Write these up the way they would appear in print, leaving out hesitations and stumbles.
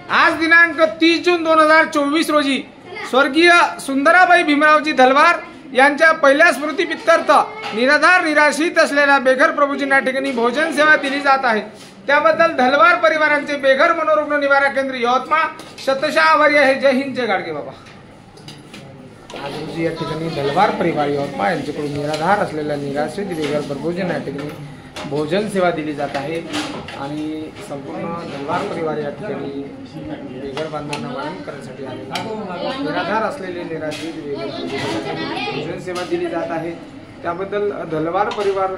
आज दिनांक 30 जून 2024 रोजी स्वर्गीय सुंदराबाई भीमरावजी धलवार यांच्या पहिल्या स्मृतिप्रित्यर्थ निराधार निराश्रित असलेल्या बेघर प्रभूजींना या ठिकाणी भोजन सेवा दिली जात आहे। त्याबद्दल धलवार परिवारांचे बेघर मनोरुग्ण निवारा केंद्र यवतमाळ शतशः आभारी आहे। जय हिंद, जय गाडगे बाबा। आज रोजी या ठिकाणी धलवार परिवार यवतमाळ यांच्याकडून निराधार असलेल्या निराश्रित बेघर प्रभूजींना या ठिकाणी भोजन सेवा दिली जात आहे आणि संपूर्ण धलवार परिवार या ठिकाणी बेघर बांधवांना वाहन करण्यासाठी आले। निराधार असलेले निराश्रित बेघर भोजन सेवा दिली जात आहे। त्याबद्दल धलवार परिवार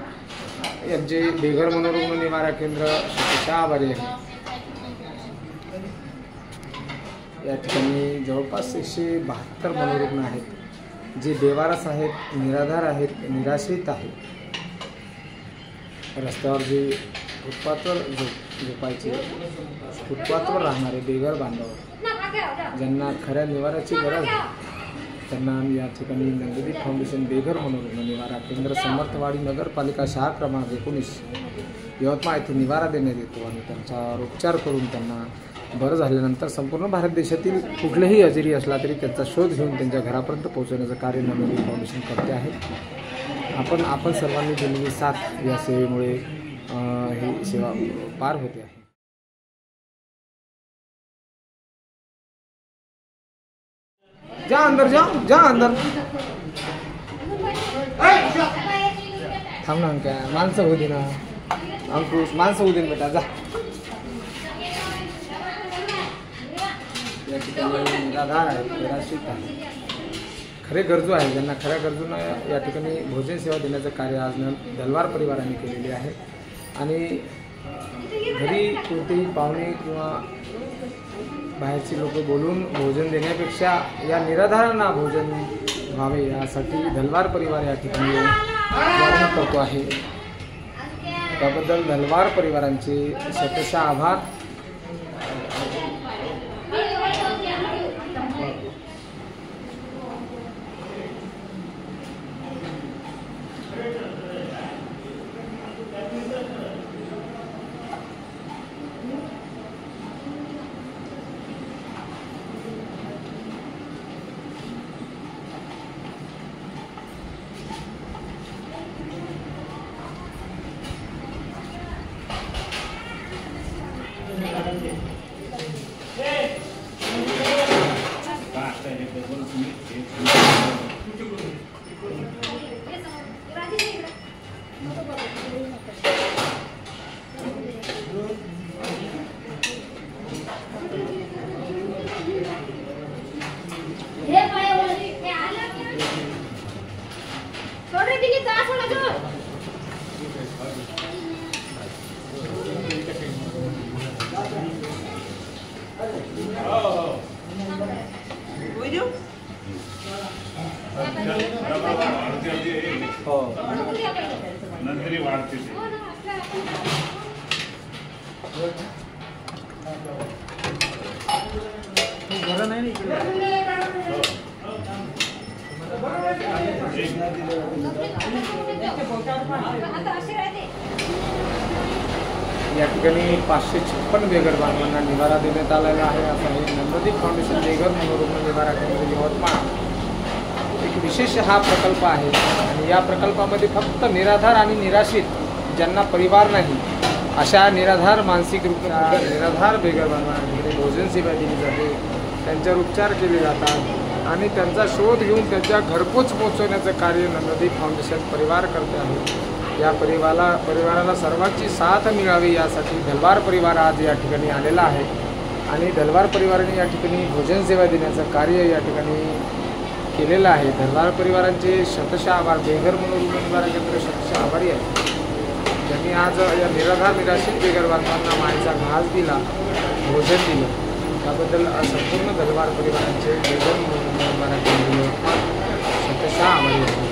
यांचे बेघर मनोरुग्ण निवारा केंद्र शतशः आभारी आहे। या ठिकाणी जवळपास 172 मनोरुग्ण आहेत जे बेवारस आहेत, निराधार आहेत, निराश्रित आहेत। रस्त्यावर जे फुटपाथवर झोपायचे, फुटपाथवर राहणारे बेघर बांधव ज्यांना खऱ्या निवाऱ्याची गरज आहे त्यांना आम्ही या ठिकाणी नंददीप फाउंडेशन बेघर मनोरुग्ण निवारा केंद्र समर्थवाडी नगरपालिका शाळा क्रमांक 19 यवतमाळ येथे निवारा देण्यात येतो आणि त्यांच्यावर उपचार करून त्यांना बरं झाल्यानंतर संपूर्ण भारत देशातील कुठलेही आजारी असला तरी त्यांचा शोध घेऊन त्यांच्या घरापर्यंत पोहोचवण्याचं कार्य नंददीप फाउंडेशन करते आहे। आपण सर्वांनी दिलेली साथ या सेवेमुळे ही सेवा पार होते आहे। जा अंदर, जा अंदर। थांब ना अंक्या, माणसं होती ना अंकुश, माणसं होती बेटा, जा। या ठिकाणी निराधार आहे, निराश्रित आहे, खरे गरजू आहे ज्यांना खऱ्या गरजूंना या ठिकाणी भोजन सेवा देण्याचं कार्य आज धलवार परिवाराने केलेले आहे। आणि घरी कोणतेही पाहुणे किंवा बाहेरची लोक बोलून भोजन देण्यापेक्षा या निराधारांना भोजन व्हावे यासाठी धलवार परिवार या ठिकाणी प्रयत्न करतो आहे। त्याबद्दल धलवार परिवारांचे शतशः आभार। या ठिकाणी 556 बेघर बांधवांना निवारा देण्यात आलेला आहे। असं हे नंददीप फाउंडेशन बेघर मनोरुग्ण निवारा केंद्र यवतमाळ एक विशेष हा प्रकल्प आहे आणि या प्रकल्पामध्ये फक्त निराधार आणि निराश्रित ज्यांना परिवार नाही अशा निराधार मानसिक निराधार बेघर बांधवांना भोजन सेवा दिली जाते, त्यांच्यावर उपचार केले जातात आणि त्यांचा शोध घेऊन त्यांच्या घरपोच पोहोचवण्याचं कार्य नंददीप फाउंडेशन परिवार करते आहे। या परिवाराला सर्वांची साथ मिळावी यासाठी धलवार परिवार आज या ठिकाणी आलेला आहे आणि धलवार परिवाराने या ठिकाणी भोजन सेवा देण्याचं कार्य या ठिकाणी केलेलं आहे। धलवार परिवारांचे शतशः आभार। बेघर मनोरुग्ण निवारा केंद्र शतशः आभारी आहे ज्यांनी आज या निराधार निराश्रित बेघर बांधवांना मायेचा घास दिला, भोजन दिलं। त्याबद्दल संपूर्ण धलवार परिवारांचे बेघर मनोरुग्ण निवारा केंद्र शतशः आभारी आहे।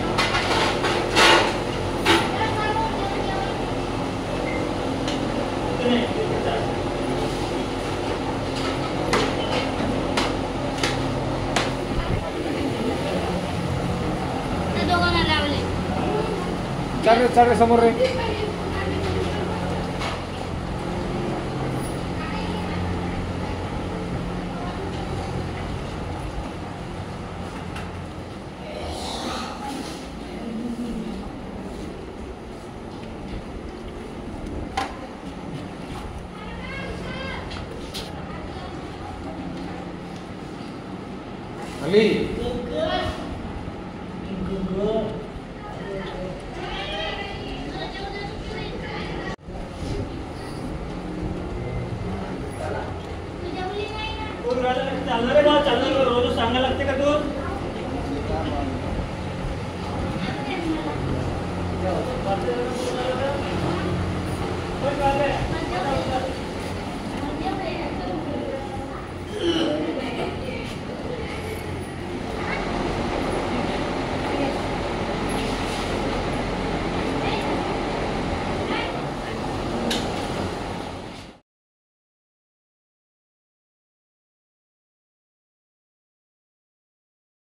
चल रे समोर रे। अली चालणार रोज सांगायला लागते का तू?